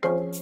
Boom.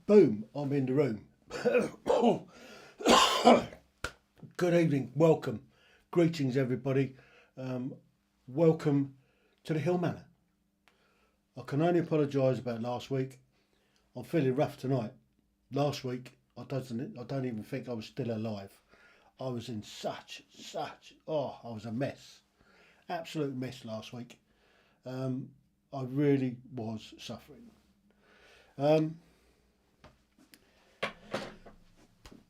Boom, I'm in the room. Good evening, welcome. Greetings everybody. Welcome to the Heale Manor. I can only apologise about last week. I'm feeling rough tonight. Last week, I don't even think I was still alive. I was in I was a mess. Absolute mess last week. I really was suffering.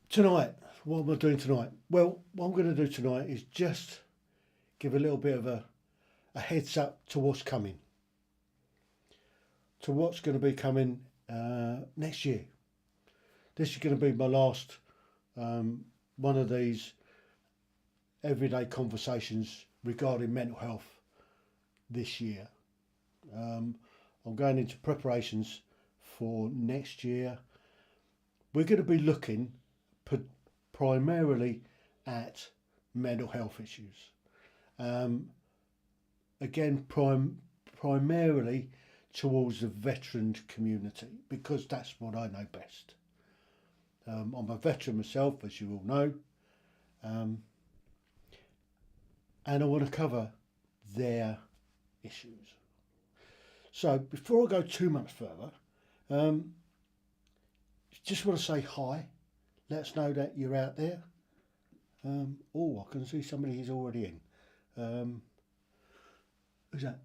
Tonight, what am I doing tonight? Well, what I'm going to do tonight is just give a little bit of a heads up to what's coming. To what's going to be coming next year. This is going to be my last one of these everyday conversations regarding mental health this year. I'm going into preparations for next year. We're going to be looking primarily at mental health issues. Again, primarily towards the veteran community, because that's what I know best. I'm a veteran myself, as you all know, and I want to cover their issues. So before I go too much further, just want to say hi. Let us know that you're out there. I can see somebody is already in. Who's that?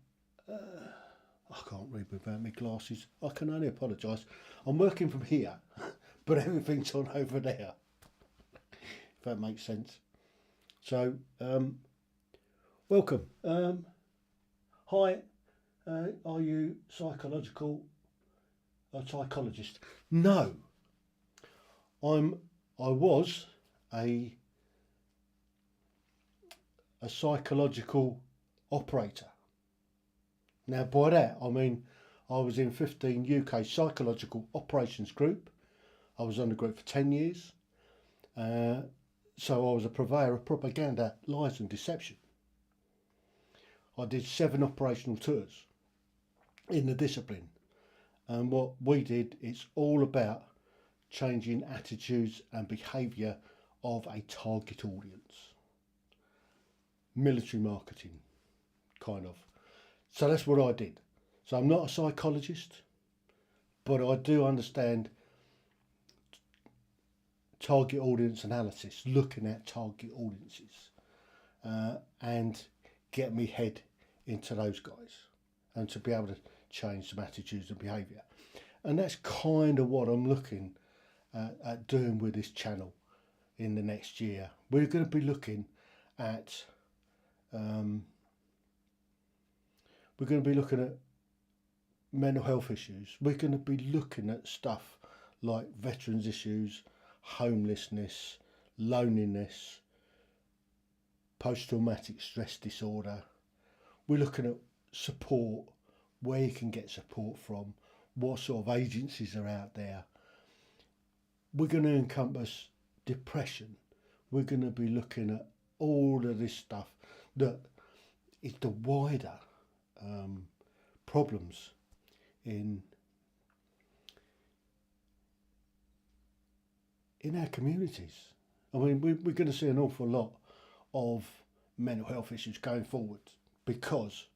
I can't read without my glasses. I can only apologise. I'm working from here, but everything's on over there. if that makes sense. So, welcome. Hi, are you a psychologist? No, I was a psychological operator. Now, by that I mean I was in 15 UK psychological operations group. I was on the group for 10 years. So I was a purveyor of propaganda, lies and deception. I did 7 operational tours in the discipline. And what we did, it's all about changing attitudes and behaviour of a target audience. Military marketing, kind of. So that's what I did. So I'm not a psychologist, but I do understand target audience analysis, looking at target audiences, and get me head into those guys and to be able to change some attitudes and behaviour. And that's kind of what I'm looking at doing with this channel in the next year. We're going to be looking at mental health issues. We're going to be looking at stuff like veterans issues, homelessness, loneliness, post-traumatic stress disorder. We're looking at support, where you can get support from, what sort of agencies are out there. We're going to encompass depression. We're going to be looking at all of this stuff that is the wider problems in our communities. I mean, we're going to see an awful lot of mental health issues going forward because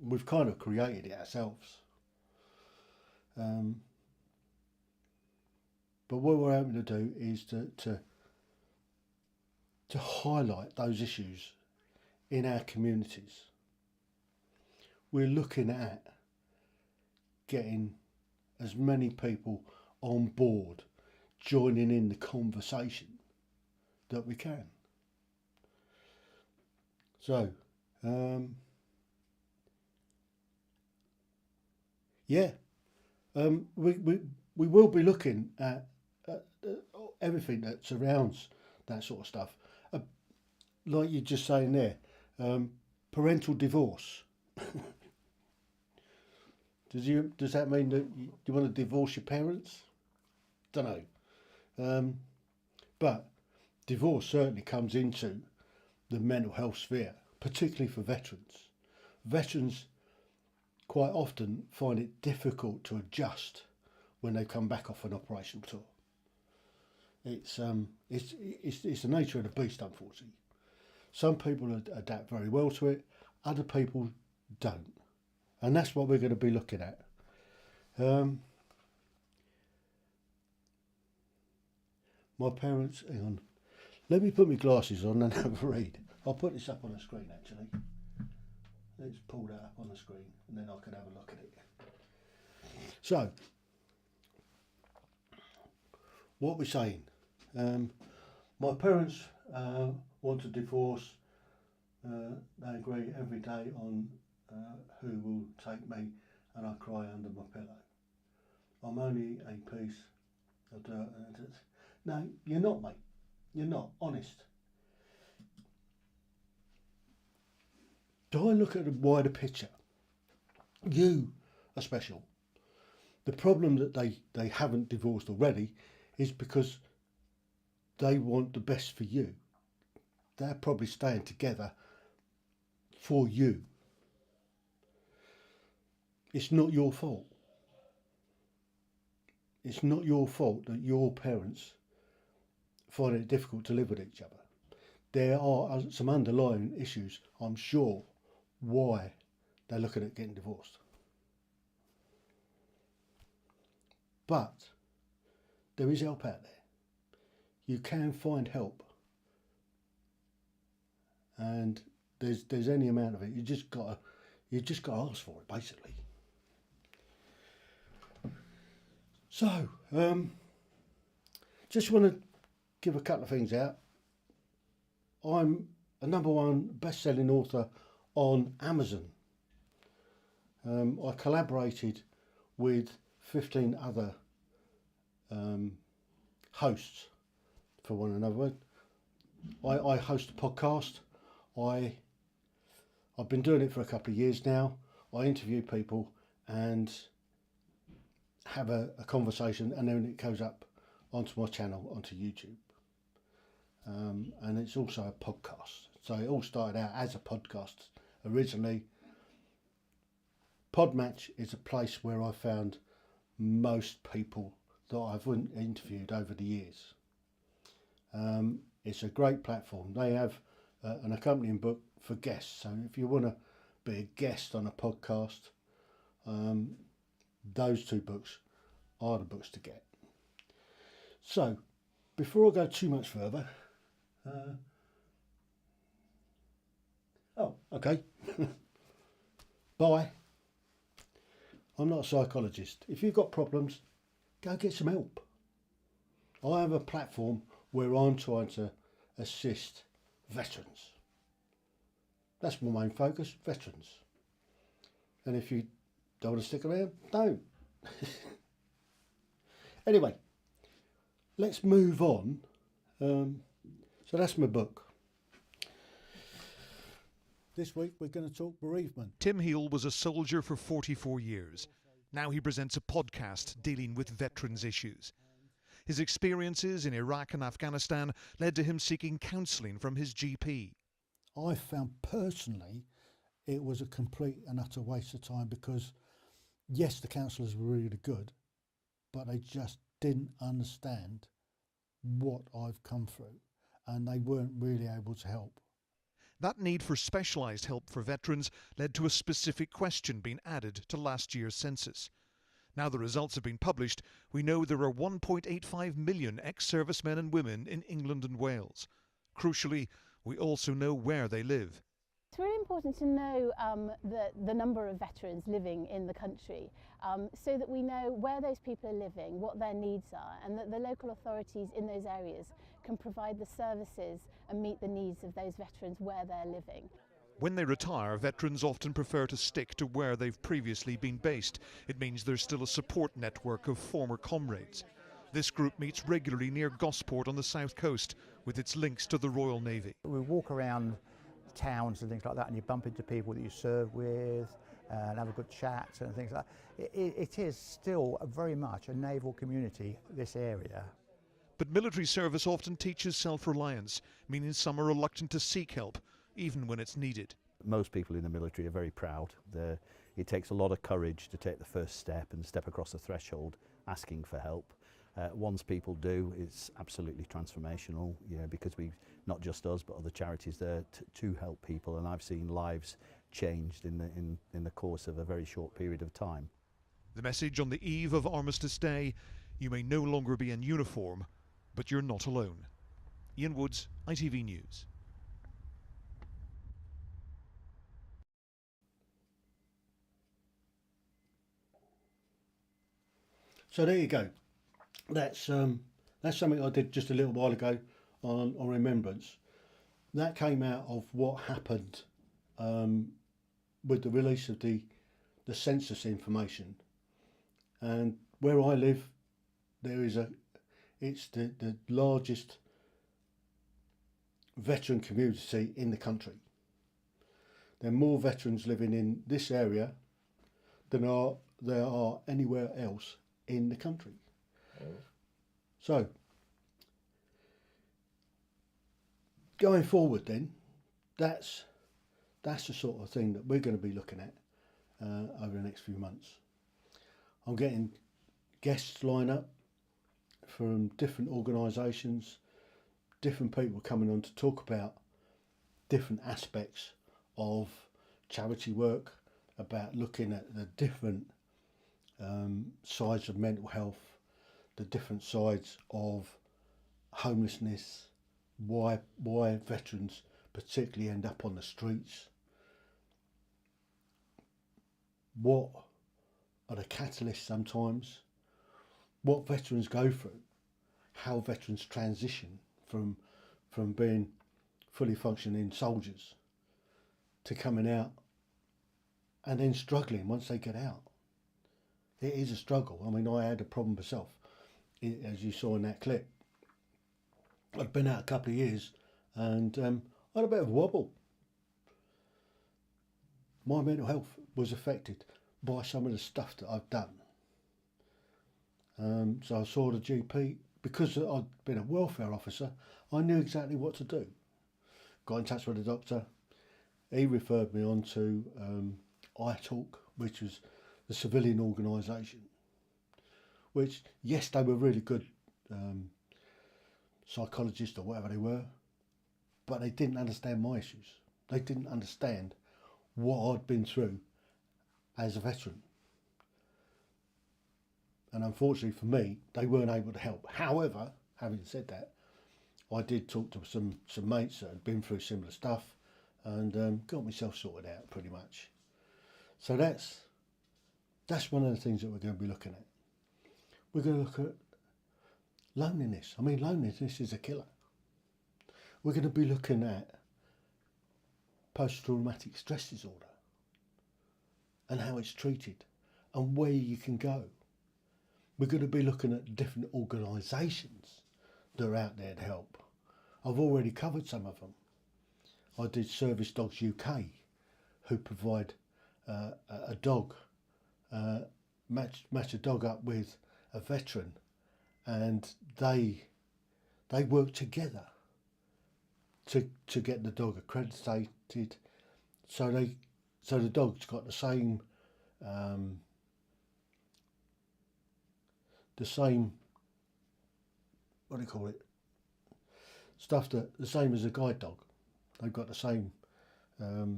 we've kind of created it ourselves. But what we're hoping to do is to highlight those issues in our communities. We're looking at getting as many people on board, joining in the conversation that we can. So, we will be looking at everything that surrounds that sort of stuff. Like you're just saying there, parental divorce. Does that mean that you want to divorce your parents? Don't know. But divorce certainly comes into the mental health sphere, particularly for veterans. Veterans quite often find it difficult to adjust when they come back off an operational tour. It's the nature of the beast, unfortunately. Some people adapt very well to it, other people don't. And that's what we're going to be looking at. My parents, hang on, let me put my glasses on and have a read. I'll put this up on the screen actually. Let's pull that up on the screen and then I can have a look at it. So, what we're saying, my parents want a divorce. They agree every day on who will take me, and I cry under my pillow. I'm only a piece of dirt. No, you're not, mate. You're not, honest. Do I look at the wider picture? You are special. The problem that they haven't divorced already is because they want the best for you. They're probably staying together for you. It's not your fault. It's not your fault that your parents find it difficult to live with each other. There are some underlying issues, I'm sure, why they're looking at getting divorced. But there is help out there. You can find help. And there's any amount of it. You just gotta ask for it, basically. So, just want to give a couple of things out. I'm a #1 best-selling author on Amazon. I collaborated with 15 other hosts for one another. I host a podcast. I've been doing it for a couple of years now. I interview people and have a conversation, and then it goes up onto my channel, onto YouTube. And it's also a podcast. So it all started out as a podcast originally. Podmatch is a place where I found most people that I've interviewed over the years. It's a great platform. They have an accompanying book for guests. So if you want to be a guest on a podcast, those two books are the books to get. So before I go too much further, okay. Bye. I'm not a psychologist. If you've got problems, go get some help. I have a platform where I'm trying to assist veterans. That's my main focus, veterans. And if you don't want to stick around, don't. Anyway, let's move on. So that's my book. This week we're going to talk bereavement. Tim Heale was a soldier for 44 years. Now he presents a podcast dealing with veterans' issues. His experiences in Iraq and Afghanistan led to him seeking counselling from his GP. I found personally it was a complete and utter waste of time because, yes, the counsellors were really good, but they just didn't understand what I've come through, and they weren't really able to help. That need for specialised help for veterans led to a specific question being added to last year's census. Now the results have been published, we know there are 1.85 million ex-servicemen and women in England and Wales. Crucially, we also know where they live. It's really important to know the number of veterans living in the country so that we know where those people are living, what their needs are, and that the local authorities in those areas can provide the services and meet the needs of those veterans where they're living. When they retire, veterans often prefer to stick to where they've previously been based. It means there's still a support network of former comrades. This group meets regularly near Gosport on the south coast, with its links to the Royal Navy. We walk around towns and things like that, and you bump into people that you serve with and have a good chat and things like that. It is still very much a naval community, this area. But military service often teaches self-reliance, meaning some are reluctant to seek help, even when it's needed. Most people in the military are very proud. It takes a lot of courage to take the first step and step across the threshold asking for help. Once people do, it's absolutely transformational, because we, not just us, but other charities there to help people, and I've seen lives changed in the course of a very short period of time. The message on the eve of Armistice Day: you may no longer be in uniform, but you're not alone. Ian Woods, ITV News. So there you go. That's something I did just a little while ago on Remembrance. That came out of what happened with the release of the census information. And where I live, it's the largest veteran community in the country. There are more veterans living in this area than there are anywhere else in the country. So, going forward then, that's the sort of thing that we're going to be looking at over the next few months. I'm getting guests lined up from different organisations, different people coming on to talk about different aspects of charity work, about looking at the different sides of mental health, the different sides of homelessness, why veterans particularly end up on the streets, what are the catalysts sometimes, what veterans go through, how veterans transition from being fully functioning soldiers to coming out and then struggling once they get out. It is a struggle. I mean, I had a problem myself, as you saw in that clip. I'd been out a couple of years and I had a bit of a wobble. My mental health was affected by some of the stuff that I've done. So I saw the GP. Because I'd been a welfare officer, I knew exactly what to do. Got in touch with the doctor. He referred me on to iTalk, which was the civilian organisation. Which, yes, they were really good psychologists or whatever they were, but they didn't understand my issues. They didn't understand what I'd been through as a veteran. And unfortunately for me, they weren't able to help. However, having said that, I did talk to some mates that had been through similar stuff and got myself sorted out pretty much. So that's one of the things that we're going to be looking at. We're going to look at loneliness. I mean, loneliness is a killer. We're going to be looking at post-traumatic stress disorder and how it's treated and where you can go. We're going to be looking at different organisations that are out there to help. I've already covered some of them. I did Service Dogs UK, who provide a dog, match a dog up with a veteran, and they work together to get the dog accredited, so the dog's got the same what do you call it, stuff that the same as a guide dog. They've got the same I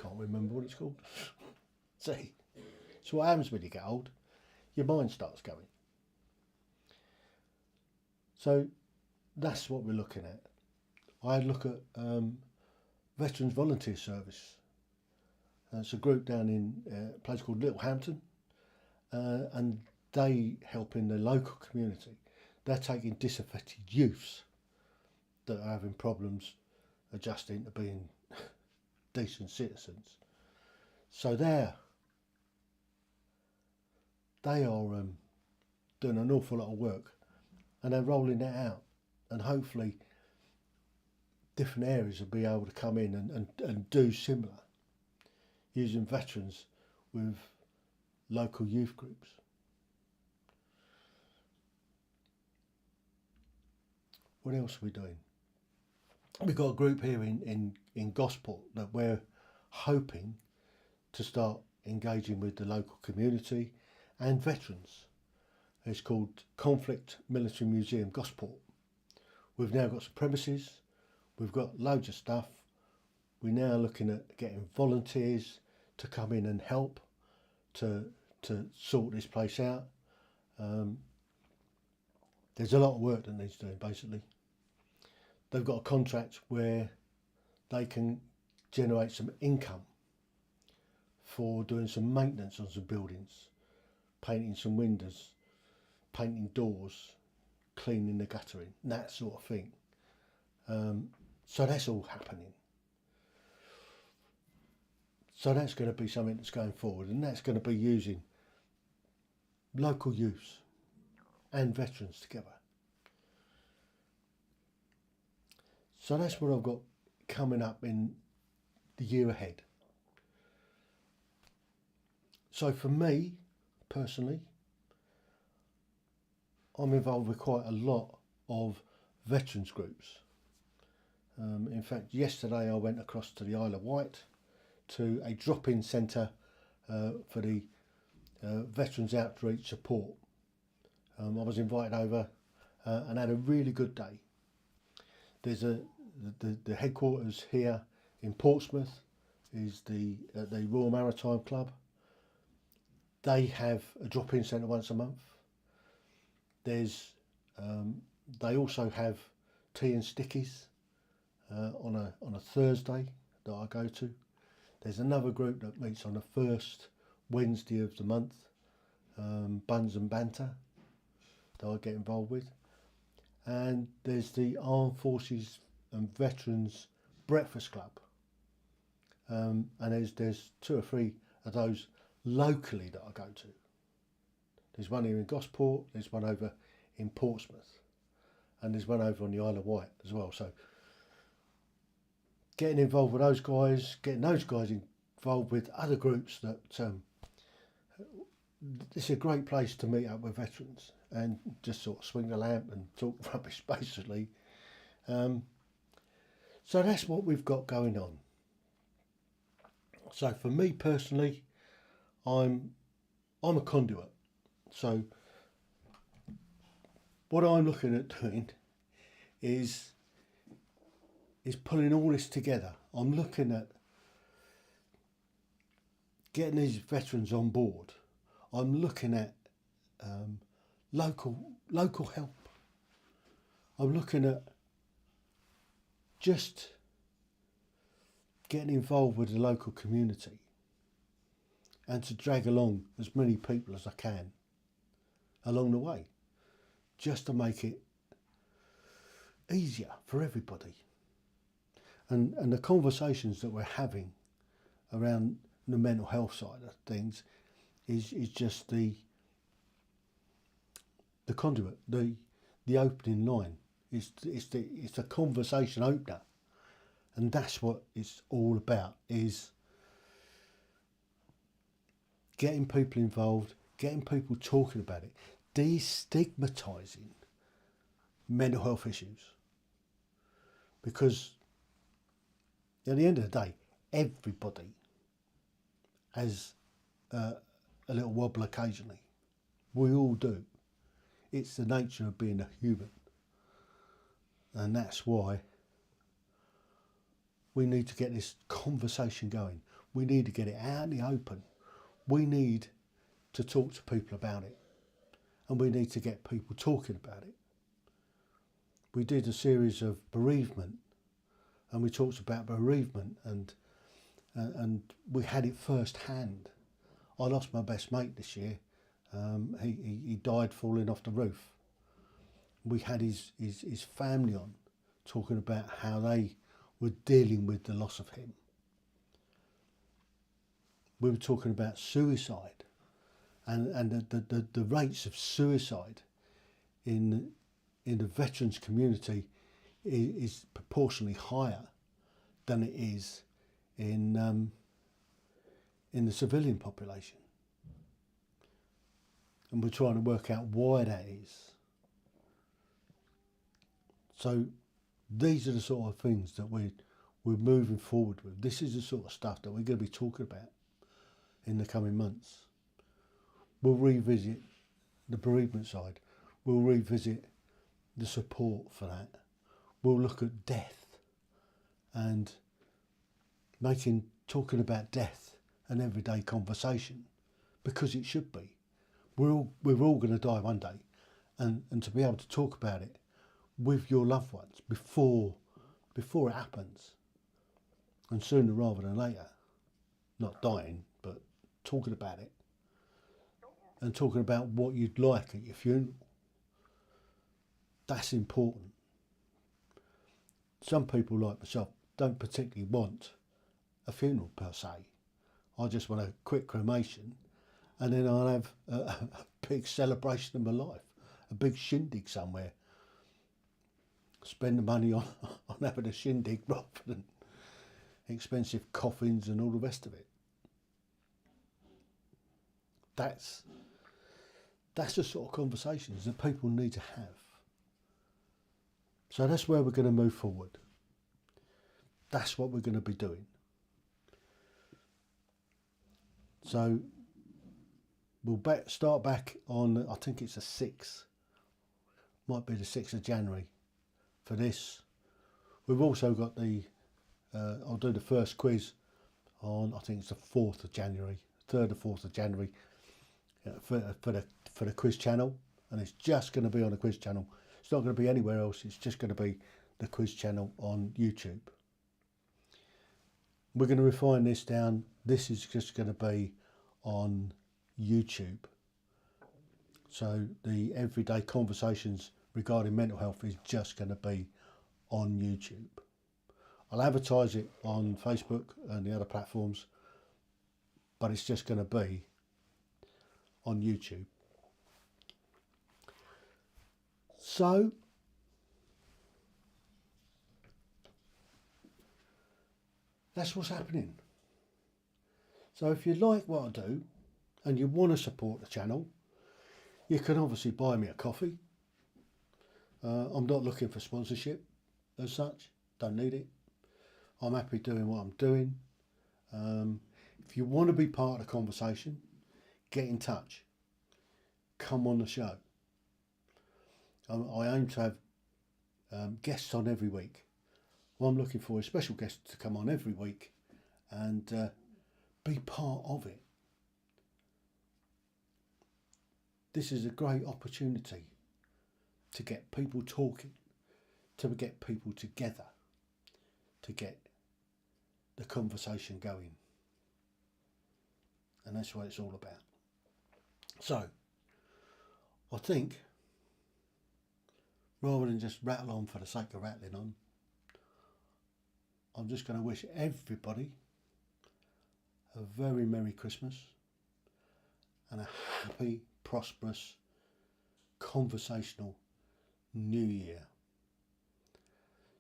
can't remember what it's called. See, so what happens when you get old, your mind starts going. So that's what we're looking at. I look at Veterans Volunteer Service. It's a group down in a place called Littlehampton, and they help in the local community. They're taking disaffected youths that are having problems adjusting to being decent citizens. So they are doing an awful lot of work, and they're rolling that out, and hopefully different areas will be able to come in and do similar, using veterans with local youth groups. What else are we doing? We've got a group here in Gosport that we're hoping to start engaging with the local community and veterans. It's called Conflict Military Museum Gosport. We've now got some premises, we've got loads of stuff. We're now looking at getting volunteers to come in and help to sort this place out. There's a lot of work that needs doing, basically. They've got a contract where they can generate some income for doing some maintenance on some buildings, painting some windows, painting doors, cleaning the guttering, that sort of thing. So that's all happening. So that's going to be something that's going forward, and that's going to be using local youths and veterans together. So that's what I've got coming up in the year ahead. So for me, personally, I'm involved with quite a lot of veterans groups. In fact, yesterday I went across to the Isle of Wight to a drop-in centre for the Veterans Outreach Support. I was invited over and had a really good day. There's the headquarters here in Portsmouth is the Royal Maritime Club. They have a drop-in centre once a month. There's they also have tea and stickies on a Thursday that I go to. There's another group that meets on the first Wednesday of the month, Buns and Banter, that I get involved with. and there's the Armed Forces and Veterans Breakfast Club. And there's 2 or 3 of those locally that I go to. There's one here in Gosport, there's one over in Portsmouth, and there's one over on the Isle of Wight as well. So getting involved with those guys, getting those guys involved with other groups that it's a great place to meet up with veterans and just sort of swing the lamp and talk rubbish basically. So that's what we've got going on. So for me personally, I'm a conduit. So what I'm looking at doing is pulling all this together. I'm looking at getting these veterans on board. I'm looking at local help. I'm looking at just getting involved with the local community and to drag along as many people as I can along the way, just to make it easier for everybody. And the conversations that we're having around the mental health side of things is just the conduit, the opening line. It's the conversation opener, and that's what it's all about, is getting people involved, getting people talking about it, destigmatising mental health issues. Because at the end of the day, everybody has a little wobble occasionally. We all do. It's the nature of being a human. And that's why we need to get this conversation going. We need to get it out in the open. We need to talk to people about it. And we need to get people talking about it. We did a series of bereavement, and we talked about bereavement, and we had it first hand. I lost my best mate this year. He died falling off the roof. We had his family on, talking about how they were dealing with the loss of him. We were talking about suicide, and the rates of suicide in the veterans community is proportionally higher than it is in the civilian population. And we're trying to work out why that is. So these are the sort of things that we're moving forward with. This is the sort of stuff that we're going to be talking about in the coming months. We'll revisit the bereavement side. We'll revisit the support for that. We'll look at death and talking about death an everyday conversation, because it should be. We're all going to die one day, and to be able to talk about it with your loved ones before it happens, and sooner rather than later, not dying, but talking about it, and talking about what you'd like at your funeral. That's important. Some people like myself don't particularly want a funeral per se. I just want a quick cremation, and then I'll have a big celebration of my life, a big shindig somewhere. Spend the money on having a shindig rather than expensive coffins and all the rest of it. That's the sort of conversations that people need to have. So that's where we're going to move forward. That's what we're going to be doing. So we'll start back on, I think it's the 6th, might be the 6th of January for this. We've also got I'll do the first quiz on, I think it's the 4th of January, 3rd or 4th of January for the quiz channel, and it's just going to be on the quiz channel. It's not going to be anywhere else, it's just going to be the quiz channel on YouTube. We're going to refine this down. This is just going to be on YouTube. So the everyday conversations regarding mental health is just going to be on YouTube. I'll advertise it on Facebook and the other platforms, but it's just going to be on YouTube. So, that's what's happening. So if you like what I do and you want to support the channel, you can obviously buy me a coffee. I'm not looking for sponsorship as such, don't need it. I'm happy doing what I'm doing. If you want to be part of the conversation, get in touch. Come on the show. I aim to have guests on every week. What I'm looking for is special guests to come on every week and be part of it. This is a great opportunity to get people talking, to get people together, to get the conversation going. And that's what it's all about. So, I think, rather than just rattle on for the sake of rattling on, I'm just going to wish everybody a very Merry Christmas and a happy, prosperous, conversational New Year.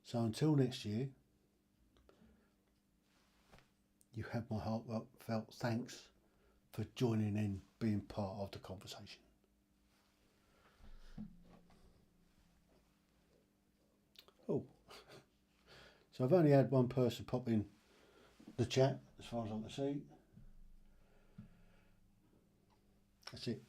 So until next year, you have my heartfelt thanks for joining in, being part of the conversation. Oh, so I've only had one person pop in the chat as far as I can see. That's it.